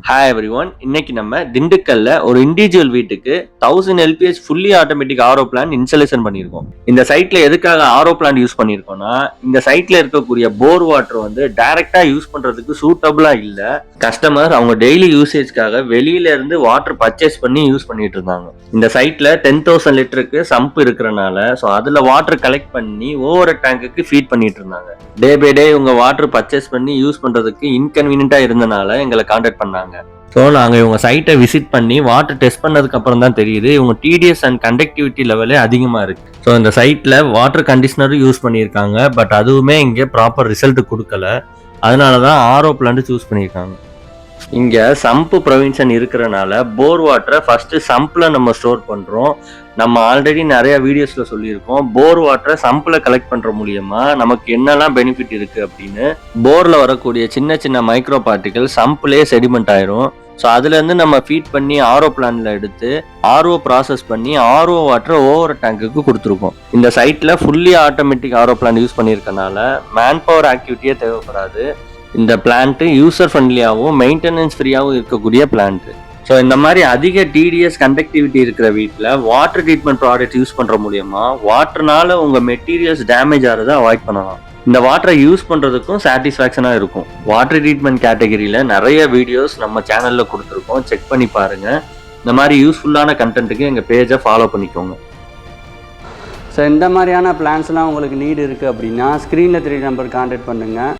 Hi everyone. இன்னைக்கு நம்ம திண்டுக்கல்ல ஒரு இண்டிவிஜுவல் வீட்டுக்கு 1000 எல்பிஎச் ஃபுல்லி ஆட்டோமேட்டிக் ஆரோ பிளான்ட் இன்ஸ்டாலேஷன் பண்ணியிருக்கோம். இந்த சைட்ல எதுக்காக ஆரோ பிளான்ட் யூஸ் பண்ணியிருக்கோம்னா, இந்த சைட்ல இருக்கக்கூடிய போர் வாட்டர் வந்து டைரக்டா யூஸ் பண்றதுக்கு சூட்டபிளா இல்ல. கஸ்டமர் அவங்க டெய்லி யூசேஜ்க்காக வெளியில இருந்து வாட்டர் பர்ச்சேஸ் பண்ணி யூஸ் பண்ணிட்டு இருந்தாங்க. இந்த சைட்ல 10,000 லிட்டருக்கு சம்ப் இருக்கிறனால ஸோ அதுல வாட்டர் கலெக்ட் பண்ணி ஒவ்வொரு டேங்குக்கு ஃபீட் பண்ணிட்டு இருந்தாங்க. டே பை டே உங்க வாட்டர் பர்ச்சேஸ் பண்ணி யூஸ் பண்றதுக்கு இன்கன்வீனியன்ட்டா இருந்தனால எங்களை கான்டாக்ட் பண்ணாங்க. ஸோ நாங்கள் இவங்க சைட்டை விசிட் பண்ணி வாட்டர் டெஸ்ட் பண்ணதுக்கு அப்புறம் தான் தெரியுது இவங்க டிடிஎஸ் அண்ட் கண்டக்டிவிட்டி லெவலே அதிகமாக இருக்கு. ஸோ இந்த சைட்டில் வாட்டர் கண்டிஷனரும் யூஸ் பண்ணியிருக்காங்க. பட் அதுவுமே இங்கே ப்ராப்பர் ரிசல்ட் கொடுக்கல. அதனால தான் ஆர்ஓ பிளான்ட் சூஸ் பண்ணியிருக்காங்க. இங்கே சம்பு ப்ரொவின்ஷன் இருக்கிறனால போர் வாட்டரை ஃபர்ஸ்ட் சம்பில் நம்ம ஸ்டோர் பண்ணுறோம். நம்ம ஆல்ரெடி நிறைய வீடியோஸ்ல சொல்லியிருக்கோம், போர் வாட்டரை சம்பில் கலெக்ட் பண்ற மூலியமா நமக்கு என்னெல்லாம் பெனிஃபிட் இருக்கு அப்படின்னு. போர்ல வரக்கூடிய சின்ன சின்ன மைக்ரோ பார்ட்டிகல் சம்பிலே செடிமெண்ட் ஆயிரும். ஸோ அதுலேருந்து நம்ம ஃபீட் பண்ணி ஆர்ஓ பிளான்ல எடுத்து ஆர்ஓ ப்ராசஸ் பண்ணி ஆர்ஓ வாட்டர் ஒவ்வொரு டேங்குக்கு கொடுத்துருக்கோம். இந்த சைட்ல fully automatic RO plant use பண்ணியிருக்கனால மேன் பவர் ஆக்டிவிட்டியே தேவைப்படாது. இந்த பிளான்ட் யூசர் ஃப்ரெண்ட்லியாகவும் மெயின்டெனன்ஸ் ஃப்ரீயாகவும் இருக்கக்கூடிய பிளான்ட். ஸோ இந்த மாதிரி அதிக டிடிஎஸ் கண்டக்டிவிட்டி இருக்கிற வீட்டில் வாட்டர் ட்ரீட்மெண்ட் ப்ராடக்ட் யூஸ் பண்ணுற மூலியமா வாட்டர்னால உங்கள் மெட்டீரியல்ஸ் டேமேஜ் ஆகிறத அவாய்ட் பண்ணலாம். இந்த வாட்டரை யூஸ் பண்ணுறதுக்கும் சாட்டிஸ்ஃபேக்ஷனாக இருக்கும். வாட்டர் ட்ரீட்மெண்ட் கேட்டகரியில் நிறைய வீடியோஸ் நம்ம சேனலில் கொடுத்துருக்கோம், செக் பண்ணி பாருங்கள். இந்த மாதிரி யூஸ்ஃபுல்லான கண்டென்ட்டுக்கு எங்கள் பேஜை ஃபாலோ பண்ணிக்கோங்க. ஸோ இந்த மாதிரியான பிளான்ஸ்லாம் உங்களுக்கு நீடு இருக்குது அப்படின்னா ஸ்க்ரீனில் 3 நம்பர் கான்டாக்ட் பண்ணுங்கள்.